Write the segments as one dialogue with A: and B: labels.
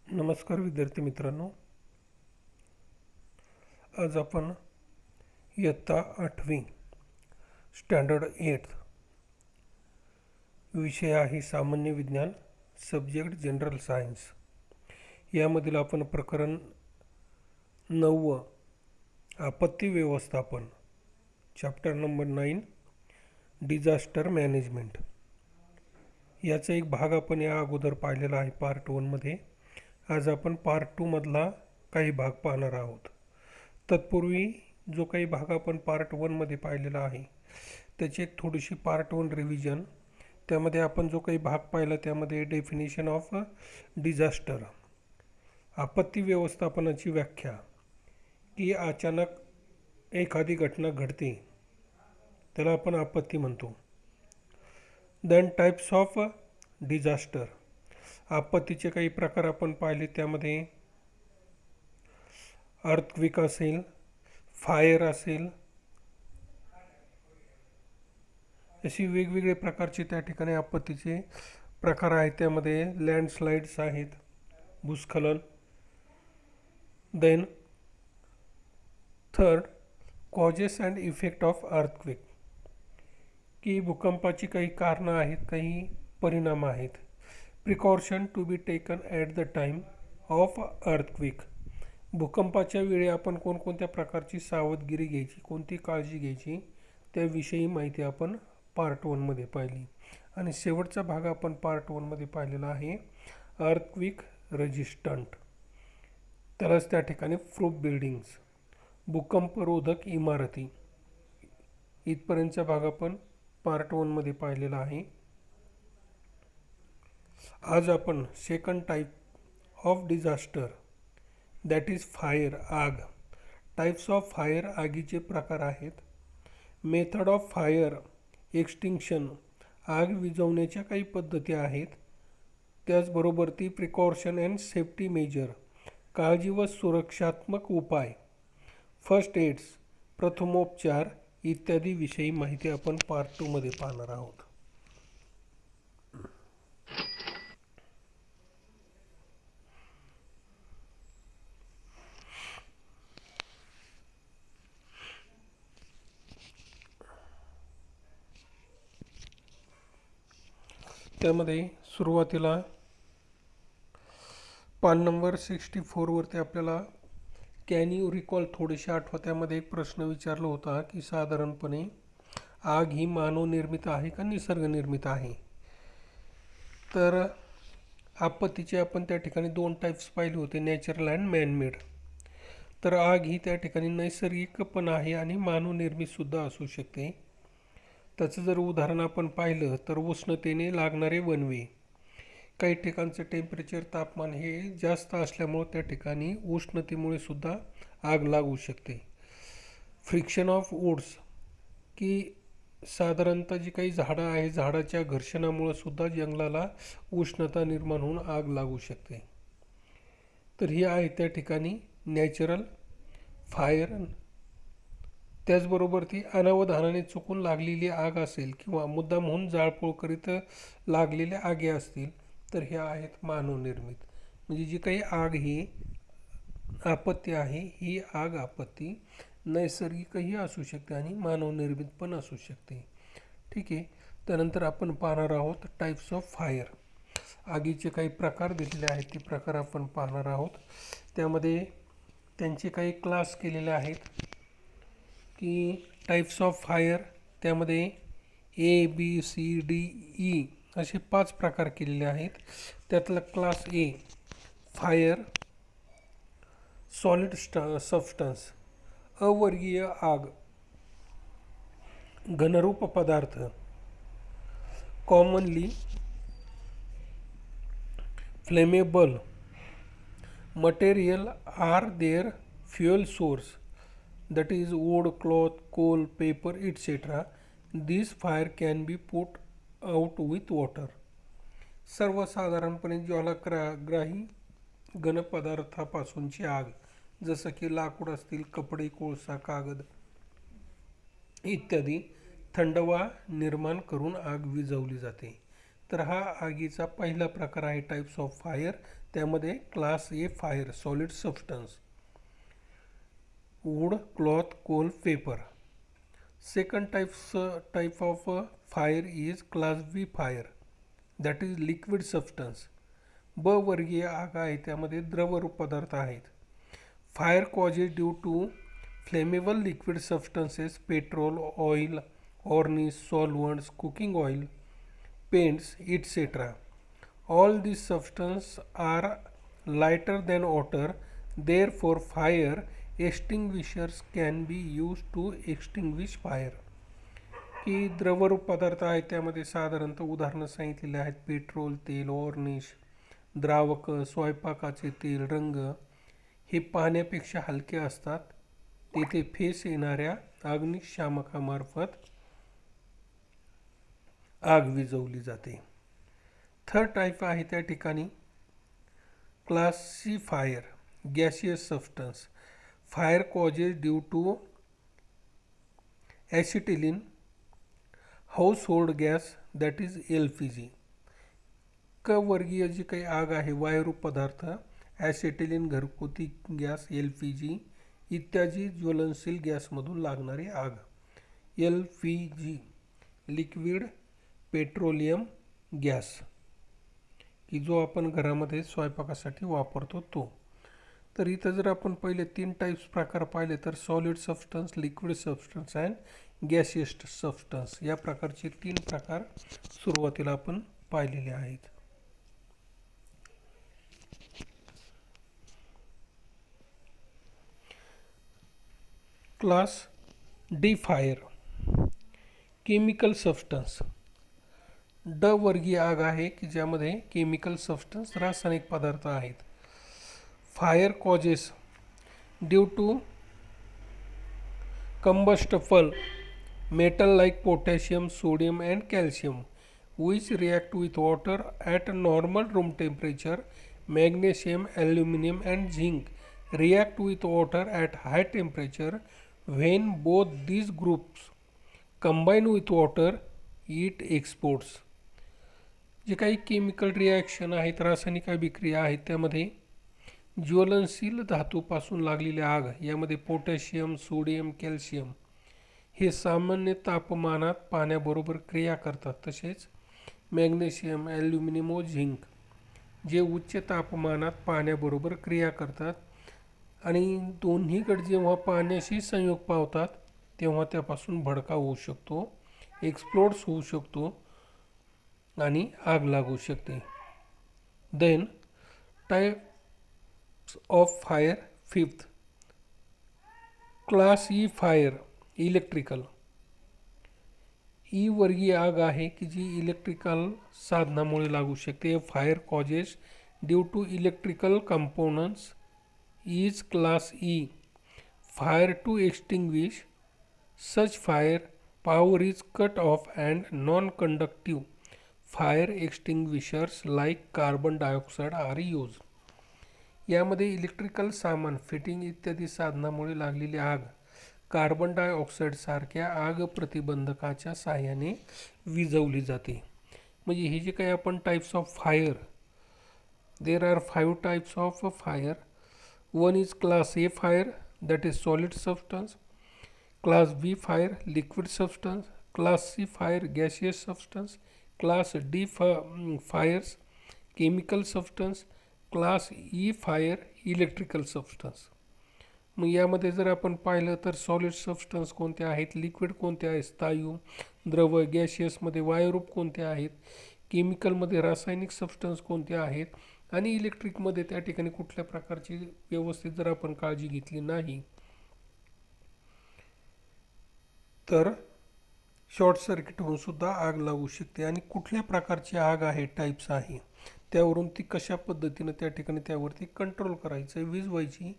A: नमस्कार विद्यार्थी मित्रांनो, आज आपण इयत्ता 8वी स्टँडर्ड 8 विषय आहे सामान्य विज्ञान, सब्जेक्ट जनरल सायन्स. यामधील आपण प्रकरण 9 आपत्ती व्यवस्थापन, चॅप्टर नंबर 9 डिझास्टर मॅनेजमेंट याचा एक भाग आपण या अगोदर पाहिलेला आहे पार्ट 1 मध्ये. आज आपण पार्ट 2 मधला काही भाग पाहणार आहोत. तत्पूर्वी जो काही भाग आपण पार्ट 1 मध्ये पाहिलेला आहे त्याची एक थोडीशी पार्ट 1 रिव्हिजन. त्यामध्ये आपण जो काही भाग पाहिला त्यामध्ये डेफिनेशन ऑफ डिझास्टर, आपत्ती व्यवस्थापनाची व्याख्या, की अचानक एखादी घटना घडते त्याला आपण आपत्ती म्हणतो. देन टाइप्स ऑफ डिझास्टर, आपत्तीचे काही प्रकार आपण पाहिले. त्यामध्ये अर्थक्वेक असेल, फायर असेल, अशी वेगवेगळे प्रकारचे त्या ठिकाणी आपत्तीचे प्रकार आहेत. त्यामध्ये लँडस्लाइड्स आहेत, भूस्खलन. Then third causes and effect of earthquake, की भूकंपाची काही कारणं आहेत, काही परिणाम आहेत. Precaution to be taken at the time of earthquake, भूकंपाच्या वेळी आपण कोणकोणत्या प्रकारची सावधगिरी घ्यायची, कोणती काळजी घ्यायची, त्याविषयी माहिती आपण पार्ट 1 मध्ये पाहिली. आणि शेवटचा भाग आपण पार्ट 1 मध्ये पाहिलेला आहे अर्थक्वेक रेजिस्टंट, त्यालाच त्या ठिकाणी प्रूफ बिल्डिंग्स, भूकंपरोधक इमारती. इथपर्यंतचा भाग आपण पार्ट 1 मध्ये पाहिलेला आहे. आज आपण second type of disaster, that is fire, आग. टाइप्स ऑफ फायर, आगीचे प्रकार आहेत. मेथड ऑफ फायर एक्सटिंक्शन, आग विझवण्याच्या काही पद्धती आहेत. त्याचबरोबर ती प्रिकॉशन अँड सेफ्टी मेजर, काळजी व सुरक्षात्मक उपाय. फर्स्ट एड्स, प्रथमोपचार इत्यादी विषयी माहिती आपण पार्ट 2 मध्ये पाहणार आहोत. त्यामध्ये सुरुवातीला पान नंबर 64 वरती आपल्याला कॅन यू रिकॉल, थोडेसे आठवा. त्यामध्ये एक प्रश्न विचारला होता की साधारणपणे आग ही मानवनिर्मित आहे का निसर्गनिर्मित आहे. तर आपत्तीचे आपण त्या ठिकाणी 2 टाईप्स पाहिले होते, नॅचरल अँड मॅनमेड. तर आग ही त्या ठिकाणी नैसर्गिक पण आहे आणि मानवनिर्मित सुद्धा असू शकते. त्याचं जर उदाहरण आपण पाहिलं तर उष्णतेने लागणारे वणवे. काही ठिकाणचं टेम्परेचर, तापमान हे जास्त असल्यामुळे त्या ठिकाणी उष्णतेमुळे सुद्धा आग लागू शकते. फ्रिक्शन ऑफ वूड्स, की साधारणतः जी काही झाडं आहे, झाडाच्या घर्षणामुळे सुद्धा जंगलाला उष्णता निर्माण होऊन आग लागू शकते. तर ही आहे त्या ठिकाणी नॅचरल फायर. त्याचबरोबर ती अनावधानाने चुकून लागलेली आग असेल किंवा मुद्दाम होऊन जाळपोळ करीत लागलेल्या आगी असतील तर ह्या आहेत मानवनिर्मित. म्हणजे जी काही आग ही आपत्ती आहे, ही आग आपत्ती नैसर्गिकही असू शकते आणि मानवनिर्मित पण असू शकते. ठीक आहे. त्यानंतर आपण पाहणार आहोत टाईप्स ऑफ फायर, आगीचे काही प्रकार दिलेले आहेत, ते प्रकार आपण पाहणार आहोत. त्यामध्ये त्यांचे काही क्लास केलेले आहेत, की टाईप्स ऑफ फायर. त्यामध्ये ABCDE असे 5 प्रकार केलेले आहेत. त्यातला class A, fire solid substance, अवर्गीय आग, घनरूप पदार्थ. commonly flammable material are their fuel source, that is wood, cloth, coal, paper, etc. This fire can be put out with water. सर्वसाधारणपणे ज्वालाग्राही घनपदार्थापासूनची आग, जसं की लाकूड असतील, कपडे, कोळसा, कागद इत्यादी थंडवा निर्माण करून आग विझवली जाते. तर हा आगीचा पहिला प्रकार आहे टाईप्स ऑफ फायर. त्यामध्ये class A fire solid substance, wood, cloth, coal, paper. Second type of fire is class B fire, that is liquid substance. ब वर्गीय आग आहे, त्यामध्ये द्रवरूप पदार्थ आहेत. Fire causes due to flammable liquid substances, petrol, oil, varnish, solvents, cooking oil, paints, etc. All these substances are lighter than water, therefore fire extinguishers can be used to extinguish fire. की द्रवरूप पदार्थ आहेत, त्यामध्ये साधारणतः उदाहरणं सांगितलेली आहेत. Petrol, तेल, ऑर्निश, द्रावक, स्वयंपाकाचे तेल, रंग हे पाण्यापेक्षा हलके असतात. तेथे फेस येणाऱ्या अग्निशामकामार्फत आग विझवली जाते. थर्ड टाईप आहे त्या ठिकाणी classifier gaseous substance, fire causes due to acetylene, household gas, that is LPG. क वर्गीय जी काही आग आहे, वायुरूप पदार्थ, ॲसिटिलीन, घरगुती गॅस, LPG इत्यादी ज्वलनशील गॅसमधून लागणारी आग. LPG लिक्विड पेट्रोलियम गॅस, की जो आपण घरामध्ये स्वयंपाकासाठी वापरतो तो. तर इथं जर आपण पहिले 3 टाईप्स प्रकार पाहिले तर solid substance, liquid substance and gaseous substance या प्रकारचे 3 प्रकार सुरुवातीला आपण पाहिलेले आहेत. Class D fire chemical substance. ड वर्गीय आग आहे की ज्यामध्ये केमिकल सबस्टन्स रासायनिक पदार्थ आहेत. Fire causes due to combustible metal like potassium, sodium and calcium which react with water at normal room temperature. Magnesium, aluminum and zinc react with water at high temperature. When both these groups combine with water, it explodes. जे काही chemical reaction आहेत, रासायनिक अभिक्रिया आहेत, त्यामध्ये ज्वलनशील धातूपासून लागलेली आग, यामध्ये पोटॅशियम, सोडियम, कॅल्शियम हे सामान्य तापमानात पाण्याबरोबर क्रिया करतात. तसेच मॅग्नेशियम, ॲल्युमिनियम व झिंक जे उच्च तापमानात पाण्याबरोबर क्रिया करतात आणि दोन्ही गट जेव्हा पाण्याशी संयोग पावतात तेव्हा त्यापासून भडका होऊ शकतो, एक्सप्लोड्स होऊ शकतो आणि आग लागू शकते. Then types of fire. Fifth class E fire electrical. E वर्गीय आग आहे की जी इलेक्ट्रिकल साधनामुळे लागू शकते. Fire causes due to electrical components is class E. Fire to extinguish such fire power is cut off and non-conductive fire extinguishers like carbon dioxide are used. यामध्ये electrical सामान, फिटिंग इत्यादी साधनामुळे लागलेली आग कार्बन डायऑक्साईड सारख्या आग प्रतिबंधकाच्या साहाय्याने विझवली जाते. म्हणजे हे जे काही आपण types of fire, there are 5 types of fire. One is class A fire, that is solid substance. Class B fire liquid substance, Class C fire gaseous substance, Class D fires chemical substance, Class E fire electrical substance. मग यामध्ये जर आपण पाहिलं तर solid substance कोणते आहेत, liquid कोणते आहेत, स्थायू, द्रव, गॅशियसमध्ये वायुरूप कोणते आहेत, केमिकलमध्ये रासायनिक सबस्टन्स कोणते आहेत आणि इलेक्ट्रिकमध्ये त्या ठिकाणी कुठल्या प्रकारची व्यवस्थित जर आपण काळजी घेतली नाही तर शॉर्ट सर्किट होऊन सुद्धा आग लागू शकते. आणि कुठल्या प्रकारची आग आहे, टाईप्स आहे, त्यावरून ती कशा पद्धतीनं त्या ठिकाणी त्यावरती कंट्रोल करायचं, वीज व्हायची,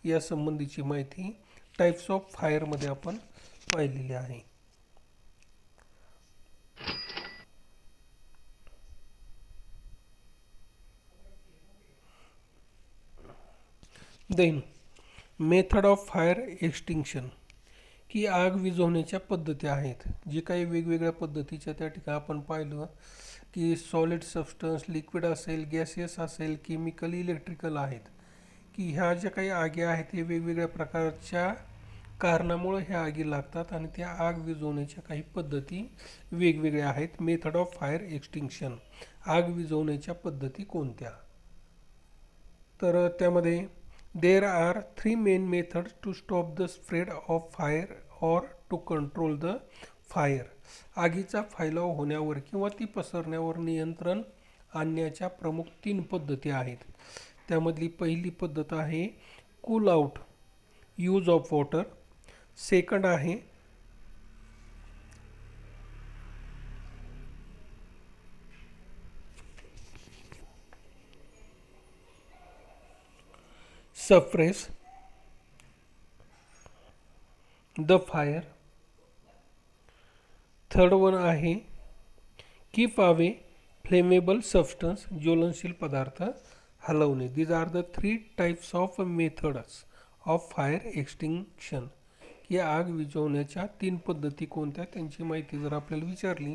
A: या संबंधीची माहिती टाईप्स ऑफ फायरमध्ये आपण पाहिलेली आहे. Then method of fire extinction, की आग विझवण्याच्या पद्धती आहेत. जे काही वेगवेगळ्या पद्धतीच्या त्या ठिकाणी आपण पाहिलं की सॉलिड सबस्टन्स, लिक्विड असेल, गॅसियस असेल, केमिकल, इलेक्ट्रिकल आहेत, की ह्या ज्या काही आगी आहेत हे वेगवेगळ्या प्रकारच्या कारणामुळे ह्या आगी लागतात आणि त्या आग विझवण्याच्या काही पद्धती वेगवेगळ्या आहेत. मेथड ऑफ फायर एक्सटिंक्शन, आग विझवण्याच्या पद्धती कोणत्या? तर त्यामध्ये there are 3 main methods to stop the spread of fire or to control the fire. आगीचा फैलाव होण्यावर किंवा ती पसरण्यावर नियंत्रण आणण्याच्या प्रमुख 3 पद्धती आहेत. त्यामधली पहिली पद्धत आहे cool out, use of water. Second आहे suppress the fire. Third one आहे कीप अवे फ्लेमेबल सबस्टन्स, ज्वलनशील पदार्थ हलवणे. These are the 3 types of methods of fire extinction. की आग विझवण्याच्या 3 पद्धती कोणत्या, त्यांची माहिती जर आपल्याला विचारली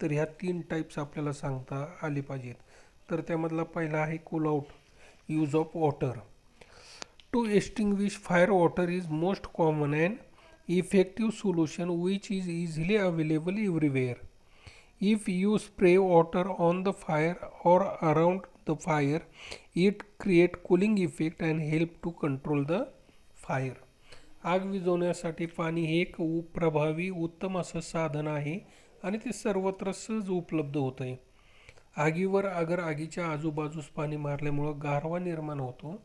A: तर ह्या 3 टाईप्स आपल्याला सांगता आले पाहिजेत. तर त्यामधला पहिला आहे cool out, use of water. To extinguish fire water is most common and effective solution which is easily available everywhere. If you spray water on the fire or around the fire, it create cooling effect and help to control the fire. आग विझवण्यासाठी पाणी हे एक प्रभावी उत्तम असं साधन आहे आणि ते सर्वत्र सहज उपलब्ध होत आहे. आगीवर अगर आगीच्या आजूबाजूस पाणी मारल्यामुळं गारवा निर्माण होतो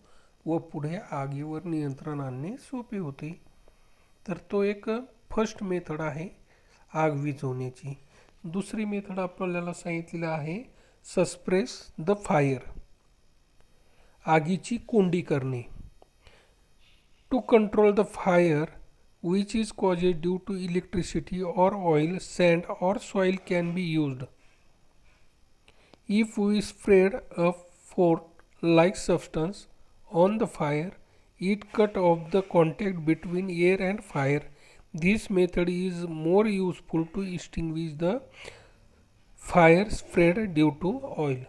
A: व पुढे आगीवर नियंत्रण आणणे सोपे होते. तर तो एक फर्स्ट मेथड आहे आग विझवण्याची. दुसरी मेथड आपल्याला सांगितलेलं आहे सस्प्रेस द फायर, आगीची कोंडी करणे. To control the fire which is caused due to electricity और ऑइल, सँड और soil can be used. If we spread a fort like substance on the fire, it cut off the contact between air and fire. This method is more useful to extinguish the fire spread due to oil.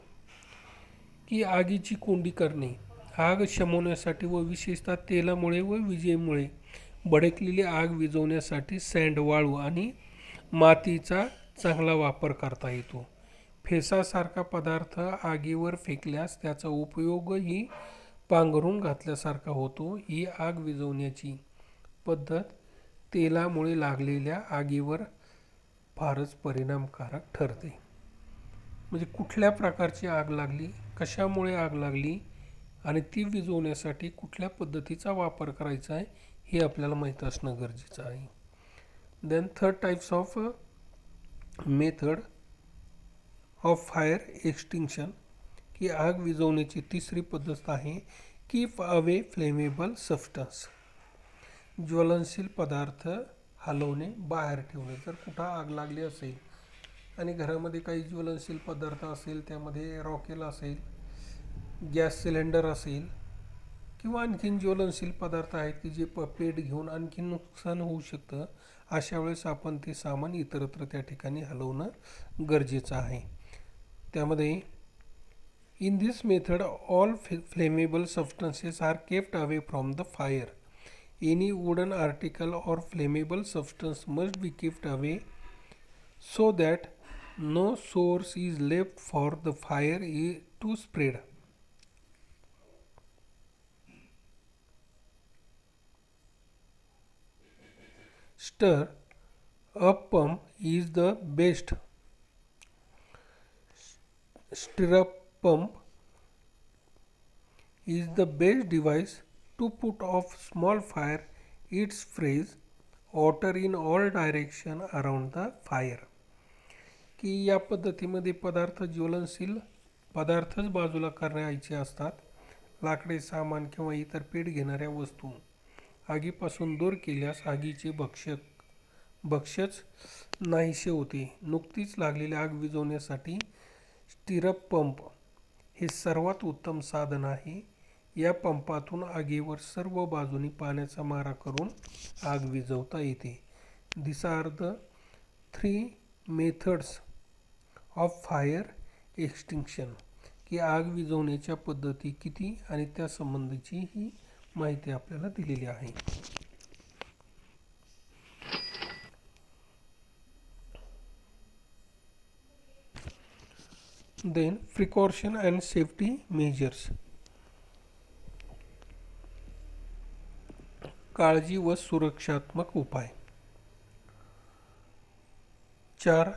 A: की आगीची कोंडी करणे, आग शमवण्यासाठी व विशेषतः तेलामुळे व विजेमुळे भडकलेली आग विझवण्यासाठी सँड, वाळू आणि मातीचा चांगला वापर करता येतो. फेसासारखा पदार्थ आगीवर फेकल्यास त्याचा उपयोगही पांघरून घातल्यासारखा होतो. ही आग विझवण्याची पद्धत तेलामुळे लागलेल्या आगीवर फारच परिणामकारक ठरते. म्हणजे कुठल्या प्रकारची आग लागली, कशामुळे आग लागली आणि ती विझवण्यासाठी कुठल्या पद्धतीचा वापर करायचा आहे हे आपल्याला माहीत असणं गरजेचं आहे. Then third types of method of fire extinction, की आग विझवण्याची तिसरी पद्धत आहे कीप अवे फ्लेमेबल सबस्टन्स, ज्वलनशील पदार्थ हलवणे, बाहेर ठेवणे. जर कुठं आग लागली असेल आणि घरामध्ये काही ज्वलनशील पदार्थ असेल, त्यामध्ये रॉकेल असेल, गॅस सिलेंडर असेल किंवा आणखीन ज्वलनशील पदार्थ आहेत की जे पेट घेऊन आणखीन नुकसान होऊ शकतं, अशा वेळेस आपण ते सामान इतरत्र त्या ठिकाणी हलवणं गरजेचं आहे. त्यामध्ये in this method all flammable substances are kept away from the fire. Any wooden article or flammable substance must be kept away so that no source is left for the fire to spread. Stir up pump is the best. Stirrup pump is the best device to put off small fire. It sprays water in all direction around the fire, की या पद्धतीमध्ये ज्वलनशील पदार्थच बाजूला करायचे असतात. लाकडे, सामान किंवा इतर पेट घेणाऱ्या वस्तू आगीपासून दूर केल्यास आगीचे भक्ष्यच नाहीसे होते. नुकतीच लागलेली आग विझवण्यासाठी स्टिरअप पंप हे सर्वात उत्तम साधन आहे. या पंपातून आगीवर सर्व बाजूनी पाण्याचा मारा करून आग विझवता येते. This are the 3 methods of fire extinction, की आग विझवण्याच्या पद्धती किती आणि त्या संबंधीची ही माहिती आपल्याला दिलेली आहे. Then precaution and safety measures, काळजी व सुरक्षात्मक उपाय. 4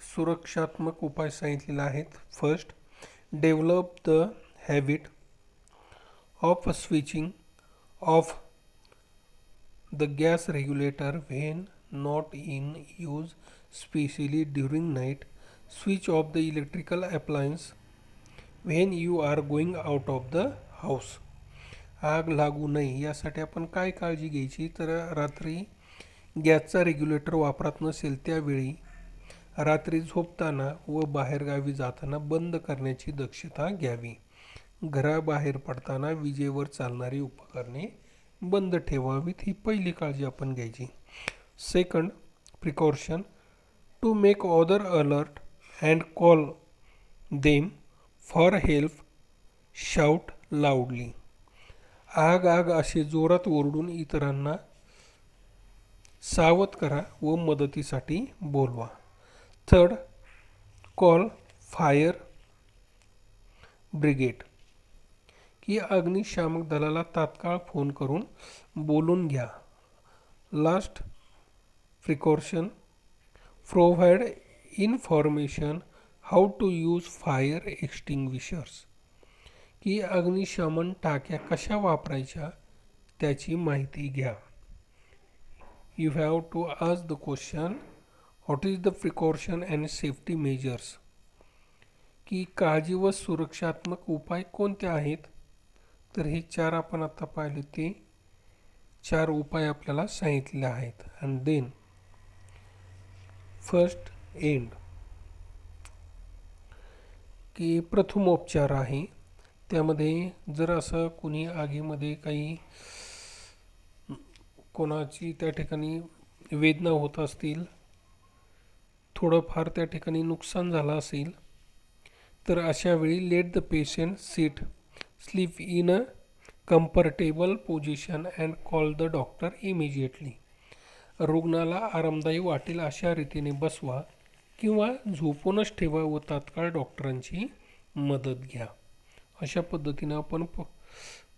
A: सुरक्षात्मक उपाय सांगितलेले आहेत. First, develop the habit of switching off the gas regulator when not in use, specially during night. Switch off the electrical appliance when you are going out of the house. आग लागू नये यासाठी आपण काय काळजी घ्यायची, तर रात्री गॅसचा रेग्युलेटर वापरात नसेल त्यावेळी रात्री झोपताना व बाहेरगावी जाताना बंद करण्याची दक्षता घ्यावी. घराबाहेर पडताना विजेवर चालणारी उपकरणे बंद ठेवावीत, ही पहिली काळजी आपण घ्यायची. Second precaution, to make other alert and call them for help, shout loudly. आग आग असे जोरात ओरडून इतरांना सावध करा व मदतीसाठी बोलवा. थर्ड, कॉल फायर ब्रिगेड, की अग्निशामक दलाला तात्काळ फोन करून बोलून घ्या. Last precaution, provide information how to use fire extinguishers, की अग्निशमन टाक्या कशा वापरायच्या त्याची माहिती घ्या. You have to ask the question, what is the precaution and safety measures, की काळजी व सुरक्षात्मक उपाय कोणते आहेत. तर हे 4 आपण आता पाहिले, ते 4 उपाय आपल्याला सांगितलेले आहेत. अँड देन फर्स्ट एंड, की प्रथमोपचार आहे. त्यामध्ये जर असं कोणी आगीमध्ये काही कोणाची त्या ठिकाणी वेदना होत असतील, थोडंफार त्या ठिकाणी नुकसान झालं असेल, तर अशा वेळी let the patient sleep in a comfortable position and call the doctor immediately. रुग्णाला आरामदायी वाटेल अशा रीतीने बसवा किंवा झोपूनच ठेवा व तात्काळ डॉक्टरांची मदत घ्या. अशा पद्धतीनं आपण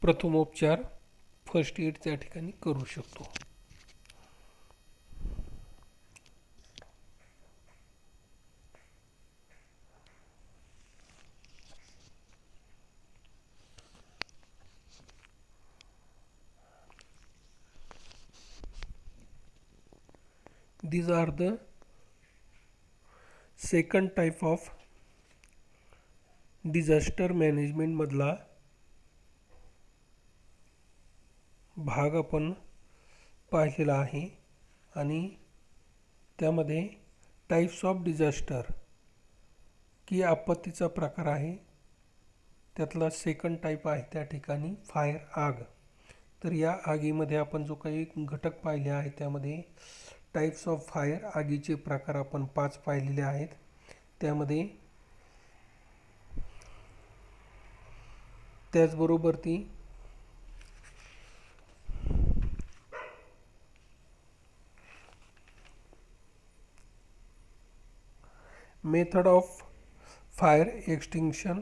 A: प्रथमोपचार फर्स्ट एड त्या ठिकाणी करू शकतो. These are the second type of disaster management मधला भाग आपण पाहिलेला आहे. आणि त्यामध्ये टाईप्स ऑफ डिझास्टर, की आपत्तीचा प्रकार आहे, त्यातला सेकंड टाईप आहे त्या ठिकाणी फायर, आग. तर या आगीमध्ये आपण जो काही घटक पाहिले आहे त्यामध्ये टाईप्स ऑफ फायर, आगीचे प्रकार आपण 5 पाहिलेले आहेत. त्यामध्ये त्याचबरोबर ती मेथड ऑफ फायर एक्सटिंक्शन,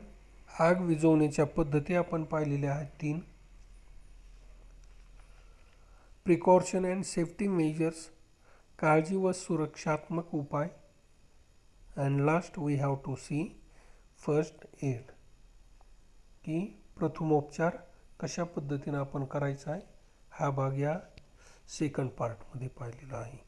A: आग विझवण्याच्या पद्धती आपण पाहिलेल्या आहेत 3. प्रिकॉशन अँड सेफ्टी मेजर्स, काळजी व सुरक्षात्मक उपाय. And last we have to see first aid, की प्रथमोपचार कशा पद्धतीने आपण करायचा आहे हा भाग या सेकंड पार्टमध्ये पाहिलेला आहे.